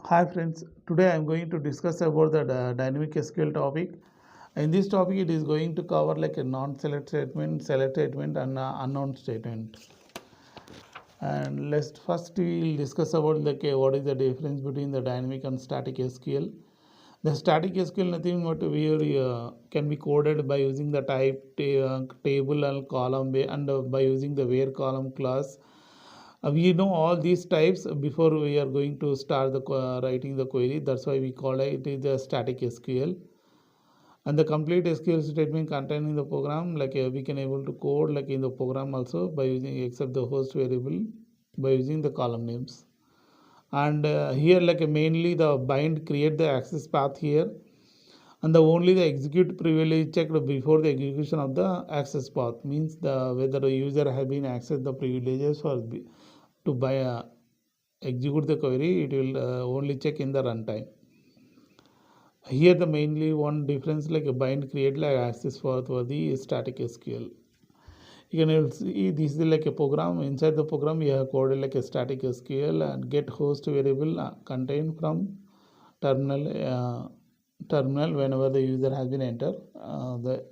Hi friends, today I am going to discuss about the dynamic SQL topic. In this topic, it is going to cover like a non-select statement, select statement, and unknown statement. And let's first we will discuss about like what is the difference between the dynamic and static SQL. The static SQL nothing but we can be coded by using the table and column and by using the where column class. We know all these types before we are going to start the writing the query. That's why we call it is a static SQL. And the complete SQL statement contained in the program, like we can able to code like in the program also by using except the host variable by using the column names. And here like mainly the bind create the access path here, and the only the execute privilege checked before the execution of the access path means the whether the user have been accessed the privileges for to buy execute the query. It will only check in the runtime. Here the mainly one difference like a bind create like access for the static SQL. You can see this is like a program. Inside the program we have coded like a static SQL and get host variable contained from terminal terminal whenever the user has been entered the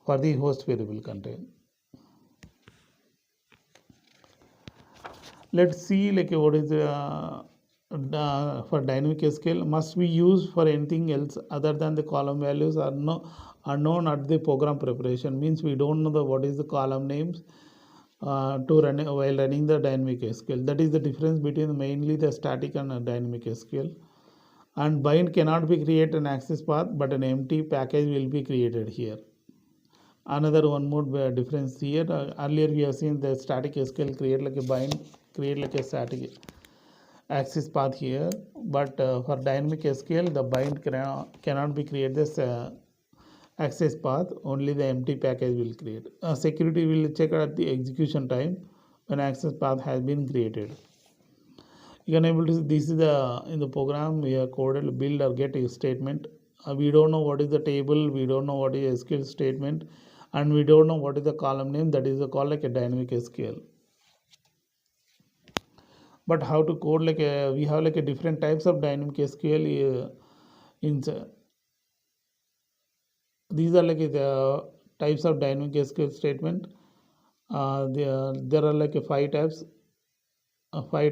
for the host variable contain. Let's see like what is for dynamic SQL must be used for anything else other than the column values are known at the program preparation means we don't know the what is the column names to run while running the dynamic SQL. That is the difference between mainly the static and dynamic SQL. And bind cannot be create an access path, but an empty package will be created here. Another one more difference here. Earlier we have seen the static SQL create like a bind, create like a static access path here, but for dynamic SQL the bind cannot be create this access path. Only the empty package will create. Security will check at the execution time when access path has been created. You can able to see this is the in the program we have coded build or get a statement. We don't know what is the table, we don't know what is SQL statement, and we don't know what is the column name. That is called like a dynamic SQL. But how to code like a we have like a different types of dynamic SQL in these are like the types of dynamic SQL statement. There are like a five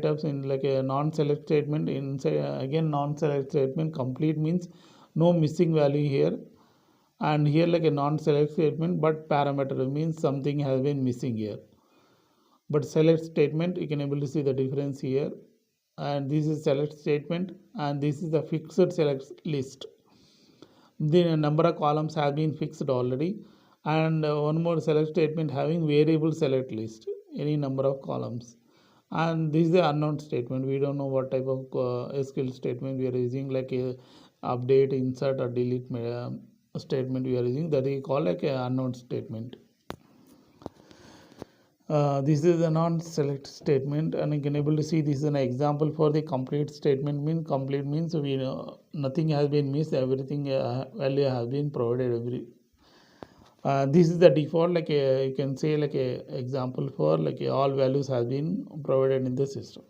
types in like a non-select statement. Inside again non-select statement complete means no missing value here, and here like a non-select statement but parameter means something has been missing here. But select statement you can able to see the difference here, and this is select statement and this is the fixed select list. The number of columns have been fixed already, and one more select statement having variable select list any number of columns. And this is the unknown statement. We don't know what type of SQL statement we are using, like a update, insert or delete statement we are using, that is called like a unknown statement. This is a non-select statement, and you can able to see this is an example for the complete statement. Complete means we know nothing has been missed, everything value has been provided. This is the default like you can say like a example for like all values has been provided in the system.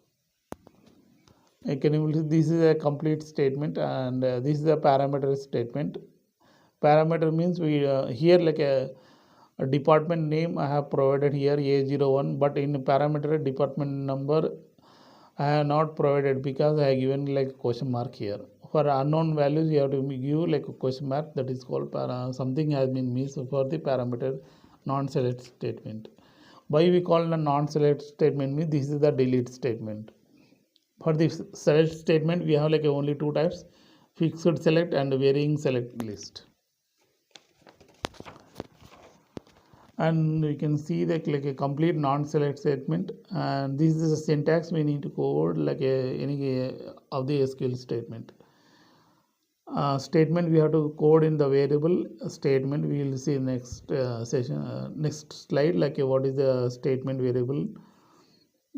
I can able to, this is a complete statement, and this is a parameter statement. Parameter means we here like a department name I have provided here A01, but in parameter department number I have not provided because I have given like question mark here. For unknown values you have to give like a question mark, that is called something has been missed for the parameter non-select statement. Why we call the non-select statement means this is the delete statement. For the select statement we have like only two types, fixed select and varying select list. And we can see that like a complete non-select statement, and this is a syntax we need to code like any of the SQL statement. Statement we have to code in the variable statement. We will see next session next slide like what is the statement variable,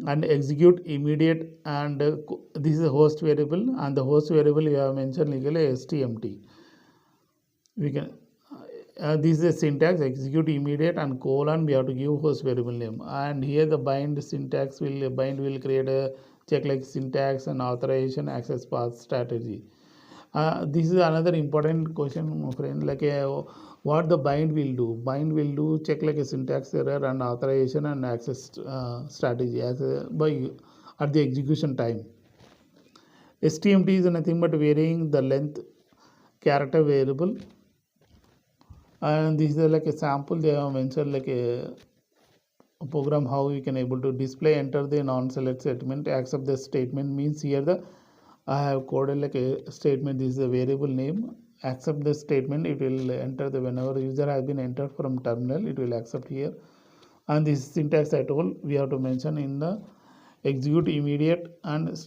and execute immediate, and this is a host variable, and the host variable we have mentioned legally stmt. We can this is a syntax execute immediate and colon we have to give host variable name, and here the bind syntax will bind will create a check like syntax and authorization, access path strategy. This is another important question, my friend. Like what the bind will do? Bind will do check like a syntax error and authorization and access strategy by at the execution time. STMT is nothing but varying the length character variable, and this is like a sample they have mentioned like a program how you can able to display enter the non-select statement accept the statement means here the I have coded like a statement. This is a variable name. Accept the statement. It will enter the whenever user has been entered from terminal. It will accept here. And this syntax I told we have to mention in the execute immediate and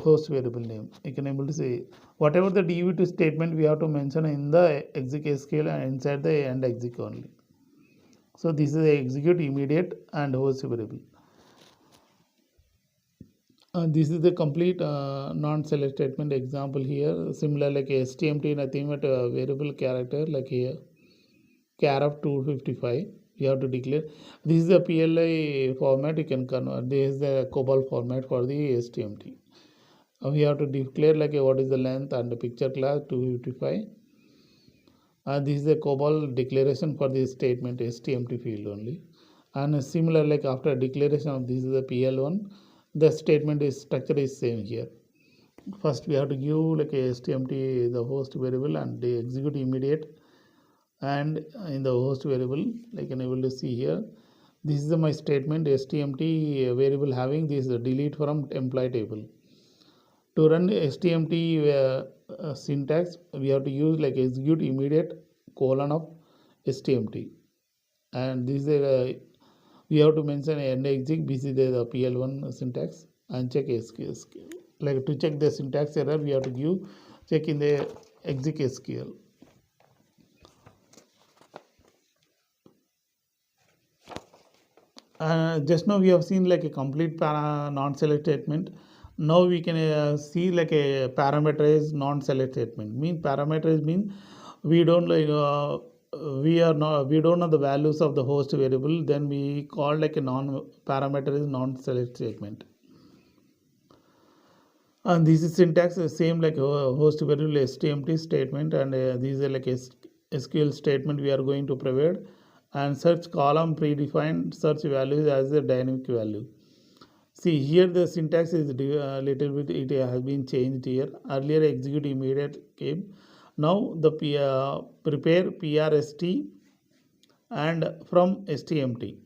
host variable name. You can able to say whatever the DB2 statement we have to mention in the exec SQL and inside the end exec only. So this is the execute immediate and host variable. This is the complete non-select statement example here. Similar like STMT, nothing but a variable character like here, char of 255. You have to declare. This is the PLI format you can convert. This is the COBOL format for the STMT. We have to declare like what is the length and the picture class 255. This is the COBOL declaration for this statement STMT field only. And similar like after declaration of this is the PL1. The statement is structure is same here. First we have to give like a STMT the host variable and the execute immediate, and in the host variable like can able to see here this is my statement STMT variable having this delete from employee table. To run STMT syntax we have to use like execute immediate colon of STMT, and this is we have to mention end exec. This is the PL1 syntax and check SQL. Like to check the syntax error, we have to give check in the exec SQL. Just now we have seen like a complete non-select statement. Now we can see like a parameterized non-select statement. Mean parameterized mean we don't like we don't know the values of the host variable, then we call like a non-parameterized non-select statement. And this is syntax same like host variable STMT statement, and this is like a SQL statement we are going to provide, and search column predefined search values as a dynamic value. See here the syntax is little bit it has been changed here. Earlier execute immediate came. Now the prepare PRST and from STMT.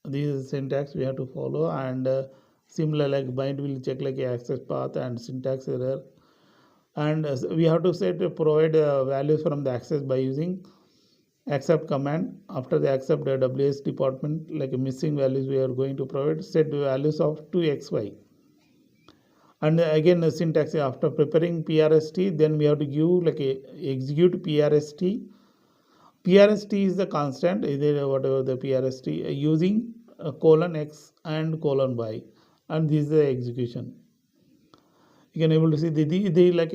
This is syntax we have to follow, and similar like bind will check like access path and syntax error, and we have to set provide values from the access by using accept command. After the accept the WS department like missing values we are going to provide set values of 2xy. And again the syntax after preparing PRST, then we have to give like a execute PRST. PRST is the constant, either whatever the PRST using colon x and colon y, and this is the execution. You can able to see the like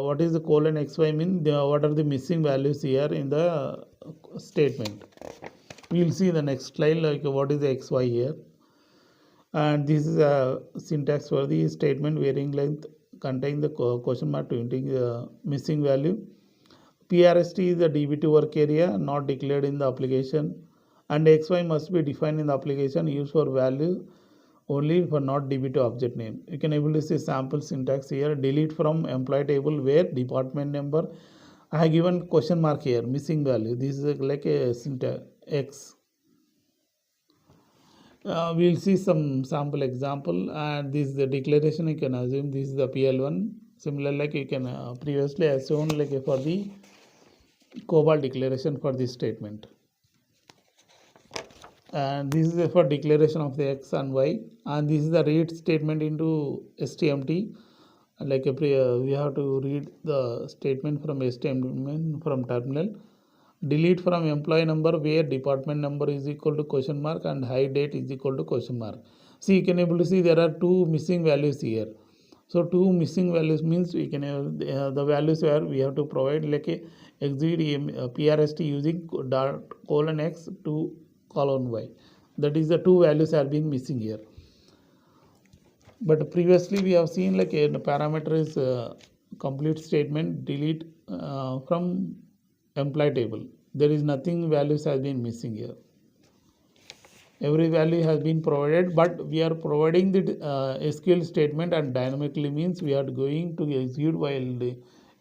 what is the colon xy mean what are the missing values here in the statement. We will see in the next slide like what is the xy here. And this is a syntax for the statement varying length contain the question mark to indicate the missing value. PRST is the DB2 work area not declared in the application, and XY must be defined in the application used for value only for not DB2 object name. You can able to see sample syntax here. Delete from employee table where department number. I have given question mark here missing value. This is like a syntax X. We will see some sample example, and this is the declaration. You can assume this is the PL1. Similar like you can previously assume like for the COBOL declaration for this statement. And this is for declaration of the x and y, and this is the read statement into STMT. Like we have to read the statement from STMT from terminal. Delete from employee number where department number is equal to question mark and hide date is equal to question mark. See, you can able to see there are two missing values here. So two missing values means we can the values where we have to provide like a execute PRST using colon x to colon y. That is the two values have been missing here. But previously we have seen like a parameter is complete statement delete from employee table. There is nothing values has been missing here. Every value has been provided, but we are providing the SQL statement and dynamically means we are going to execute while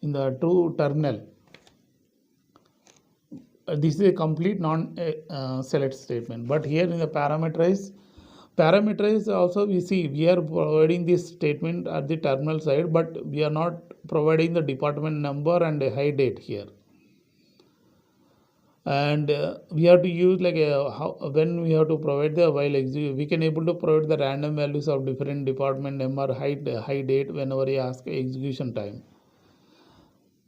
in the true terminal. This is a complete non-select statement, but here in the parameterize also we see we are providing this statement at the terminal side, but we are not providing the department number and a high date here. And we have to use like when we have to provide the while we can able to provide the random values of different department number, high date whenever you ask execution time.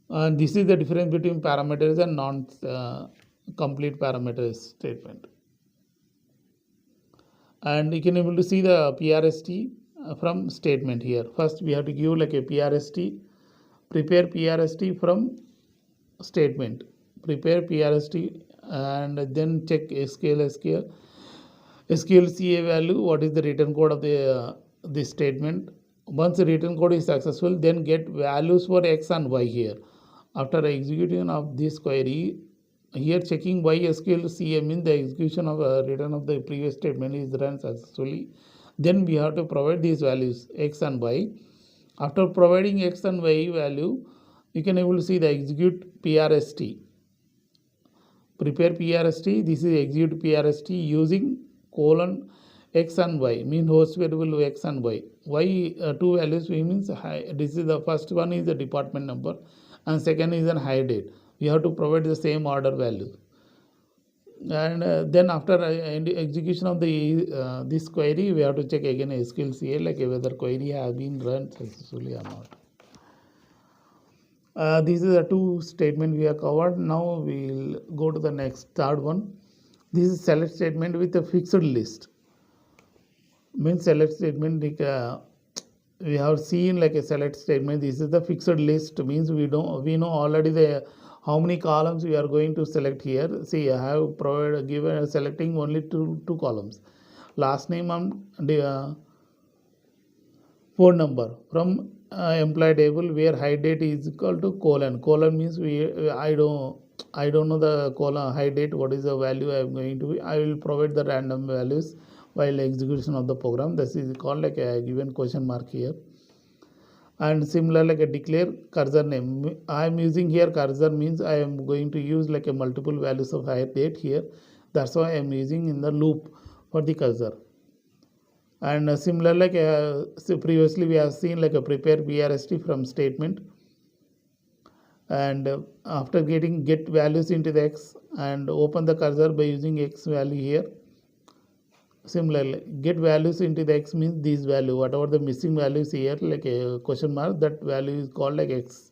And this is the difference between parameters and non complete parameters statement. And you can able to see the PRST from statement here. First we have to give like a PRST, prepare PRST from statement, prepare PRST, and then check SQL CA value, what is the return code of the this statement. Once the return code is successful, then get values for X and Y here. After execution of this query, here checking Y SQL CA means the execution of return of the previous statement is run successfully. Then we have to provide these values X and Y. After providing X and Y value, you can able to see the execute PRST. Prepare PRST, this is execute PRST using colon X and Y, mean host variable X and Y. Y two values means high. This is the first one is the department number and second is a high date. We have to provide the same order value. And then after execution of the this query, we have to check again SQL CA like whether query has been run successfully or not. These are the two statements we have covered. Now we will go to the next third one. This is select statement with a fixed list. Means select statement we have seen like a select statement. This is the fixed list, means we know already the how many columns we are going to select here. See, I have given selecting only two columns, last name and phone number from employee table, where high date is equal to colon means I don't know the colon high date, what is the value I am going to be. I will provide the random values while execution of the program. This is called like a given question mark here. And similar like a declare cursor name, I am using here cursor means I am going to use like a multiple values of high date here. That's why I am using in the loop for the cursor. And similar like so previously we have seen like a prepare PRST from statement, and after get values into the X and open the cursor by using X value here. Similarly, get values into the X means this value, whatever the missing values here like a question mark, that value is called like X,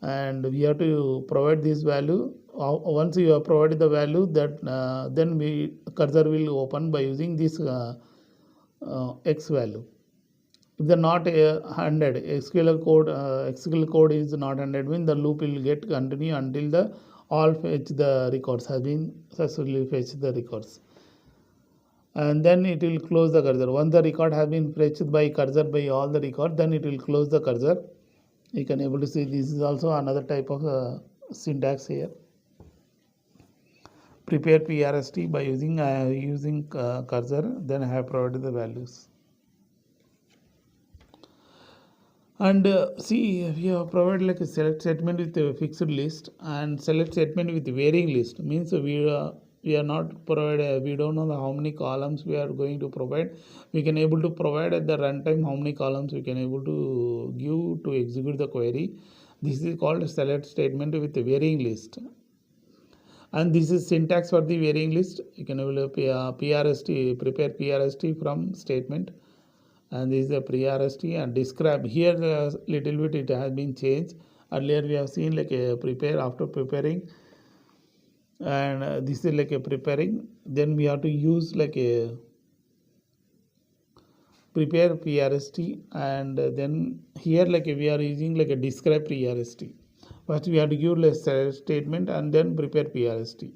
and we have to provide this value. Once you have provided the value, that then cursor will open by using this X value. If they're not 100, SQL code is not 100, means the loop will get continue until the all fetch the records has been successfully fetched the records, and then it will close the cursor. Once the record has been fetched by cursor by all the record, then it will close the cursor. You can able to see this is also another type of syntax here. Prepare PRST by using cursor, then I have provided the values. And see, we have provided like a select statement with a fixed list and select statement with varying list, means we are not provide, we don't know how many columns we are going to provide. We can able to provide at the runtime how many columns we can able to give to execute the query. This is called select statement with a varying list. And this is syntax for the varying list. You can able to PRST, prepare PRST from statement, and this is a PRST and describe. Here a little bit it has been changed. Earlier we have seen like a prepare, after preparing, and this is like a preparing, then we have to use like a prepare PRST, and then here like we are using like a describe PRST. First we have to give a select statement and then prepare PRST.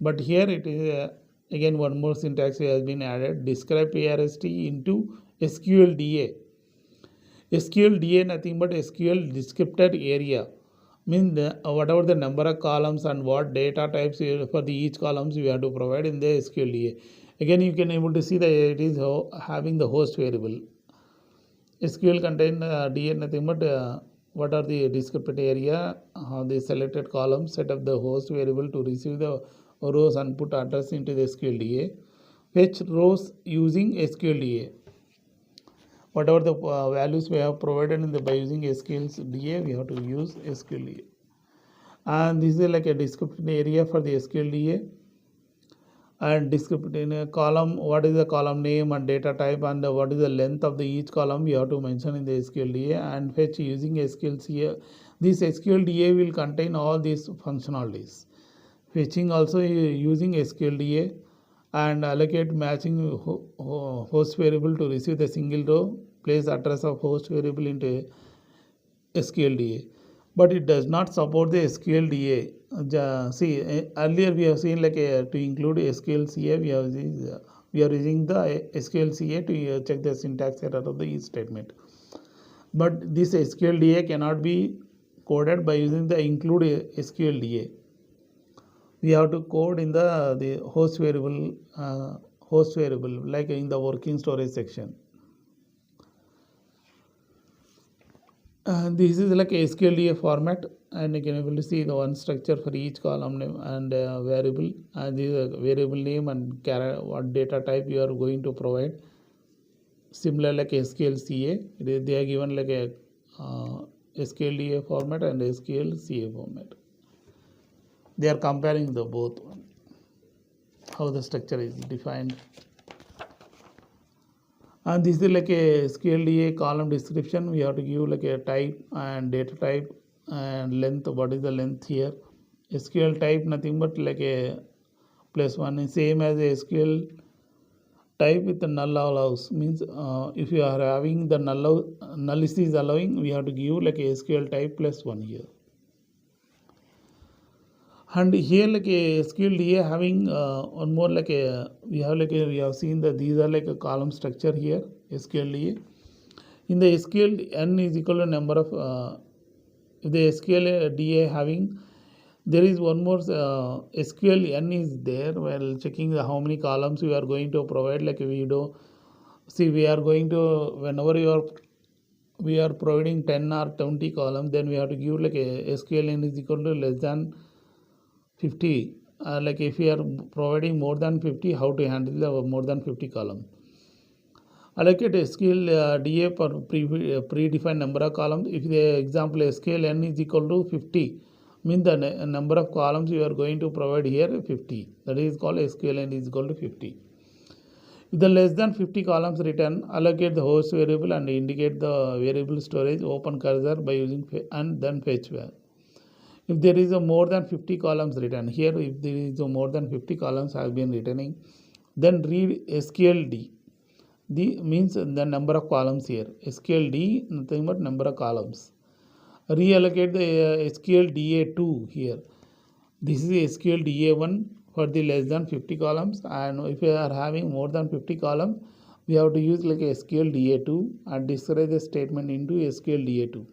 But here it is again one more syntax has been added, describe PRST into SQL DA. SQL DA nothing but SQL descriptor area. Means whatever the number of columns and what data types for the each columns we have to provide in the SQL DA. Again, you can able to see that it is having the host variable. SQL contain DA nothing but what are the descriptor area, the selected columns, set up the host variable to receive the rows and put address into the SQL DA. Fetch rows using SQL DA. Whatever the values we have provided in the by using SQL DA, we have to use SQL DA. And this is like a description area for the SQL DA. And description in a column, what is the column name and data type and what is the length of the each column we have to mention in the SQL DA. And fetch using SQL CA. This SQL DA will contain all these functionalities. Fetching also using SQL DA. And allocate matching host variable to receive the single row, place address of host variable into SQL DA. But it does not support the SQL DA. See, earlier we have seen like to include SQL CA, we are using the SQL CA to check the syntax error of the each statement. But this SQL DA cannot be coded by using the include SQL DA. We have to code in the host variable like in the working storage section. This is like a SQL DA format, and you can able to see the one structure for each column name and variable, and this is a variable name and what data type you are going to provide. Similar like SQL CA, they are given like a SQL DA format and SQL CA format. They are comparing the both, how the structure is defined. And this is like a SQL DA column description. We have to give like a type and data type and length. What is the length here? SQL type nothing but like a +1, same as a SQL type with the null allows. Means if you are having the null is allowing, we have to give like a SQL type +1 here. And here like a SQL DA having one more like a we have seen that these are like a column structure here SQL DA. In the SQL n is equal to number of if the SQL DA having, there is one more SQL n is there while checking how many columns we are going to provide. Like we do see, we are going to whenever we are providing 10 or 20 columns, then we have to give like a SQL n is equal to less than 50. Like if we are providing more than 50, how to handle the more than 50 column. Allocate SQL DA for predefined number of columns. If the example SQL n is equal to 50, means the number of columns you are going to provide here 50. That is called SQL n is equal to 50. If the less than 50 columns written, allocate the host variable and indicate the variable storage, open cursor by using and then fetch value. If there is a more than 50 columns written here, if there is a more than 50 columns have been written, then read SQL D. D means the number of columns here. SQL D nothing but number of columns. Reallocate the SQL DA2 here. This is SQL DA1 for the less than 50 columns, and if you are having more than 50 columns, we have to use like a SQL DA2 and describe the statement into SQL DA2.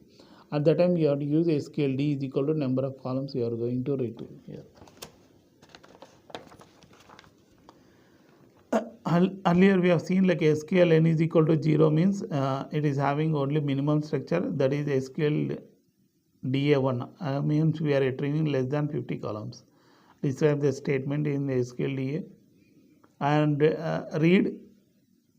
At that time, you have to use SQL D is equal to number of columns you are going to retrieve here. Earlier we have seen like SQL n is equal to 0 means it is having only minimum structure, that is SQL DA1 means we are retrieving less than 50 columns. Describe the statement in the SQL DA and read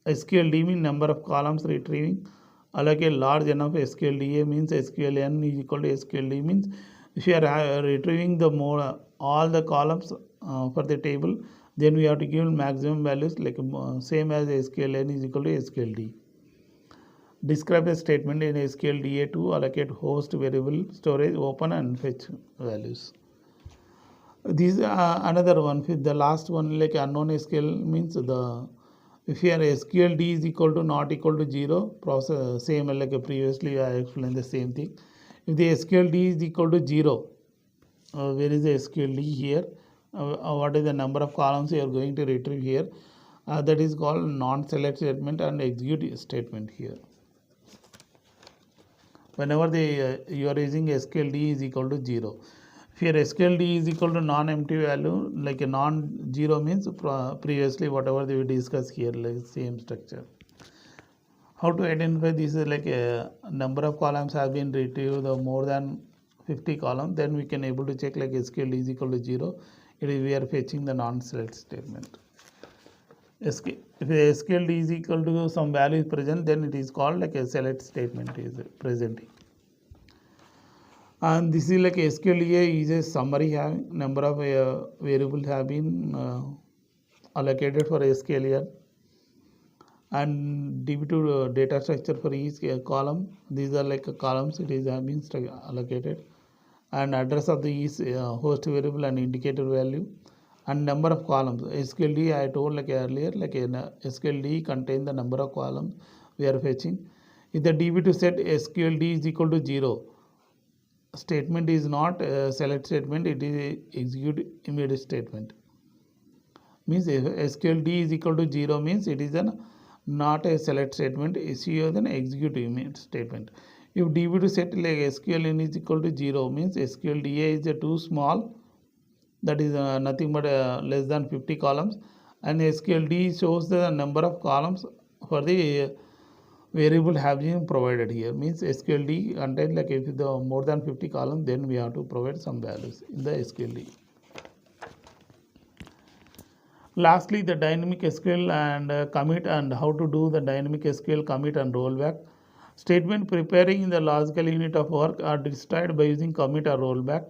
SQL D means number of columns retrieving. Allocate large enough SQL DA means SQL n is equal to SQL D means if you are retrieving the more all the columns for the table, then we have to give maximum values like same as SQL n is equal to SQL D. Describe the statement in SQL DA2, allocate host variable storage, open and fetch values. This another one, the last one like unknown SQL means the if your SQL D is equal to not equal to 0, process same like previously I explained the same thing. If the SQL D is equal to 0, where is the SQL D here? What is the number of columns you are going to retrieve here? that is called non-select statement and execute statement here. Whenever you are using SQLD is equal to 0. If your SQLD is equal to non-empty value, like a non-zero means previously whatever we discussed here, like same structure. How to identify this is like a number of columns have been retrieved more than 50 columns, then we can able to check like SQLD is equal to 0. We are fetching the non-select statement. If SQLD is equal to some value is present, then it is called like a select statement is presenting. And this is like SQLDA is a summary having number of variables have been allocated for SQLDA, and DB2 data structure for each column. These are like columns it is have been allocated, and address of the each host variable and indicator value, and number of columns. SQLD I told like earlier, like SQLD contain the number of columns we are fetching. If the DB2 set SQLD is equal to 0, statement is not a select statement, it is a execute immediate statement. Means if SQLD is equal to 0 means it is not a select statement, it is an execute immediate statement. If DB2 set like SQLN is equal to 0 means SQLDA is too small, that is nothing but less than 50 columns, and SQLD shows the number of columns for the variable have been provided here. Means SQLD contain like if the more than 50 columns, then we have to provide some values in the SQLD. Lastly, the dynamic SQL and commit, and how to do the dynamic SQL commit and rollback. Statement preparing in the logical unit of work are destroyed by using commit or rollback.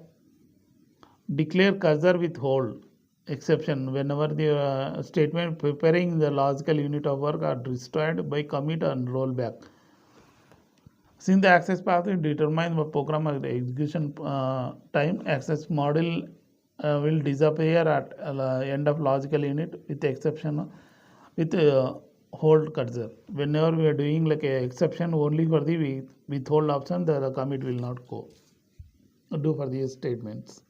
Declare cursor with hold exception whenever the statement preparing the logical unit of work are destroyed by commit and rollback. Since the access path will determine the program execution time, access model will disappear at end of logical unit with exception with hold cursor. Whenever we are doing like a exception only for the withhold option, the commit will not go do for these statements.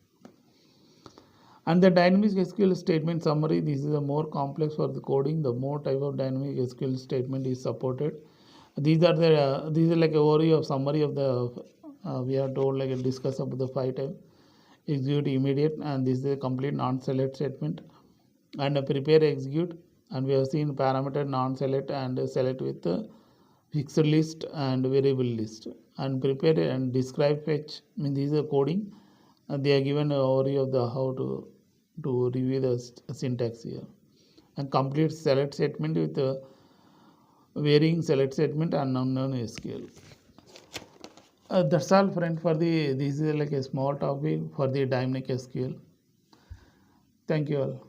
And the dynamic SQL statement summary, this is a more complex for the coding. The more type of dynamic SQL statement is supported. These are like a overview of summary of the we are told like discuss about the 5 types. Execute immediate, and this is a complete non-select statement, and prepare execute, and we have seen parameter non-select and select with fixed list and variable list, and prepare and describe fetch. I mean, this is a coding. They are given an overview of the how to review the syntax here, and complete select statement with varying select statement and unknown SQL. That's all, friend, for this is like a small topic for the dynamic SQL. Thank you all.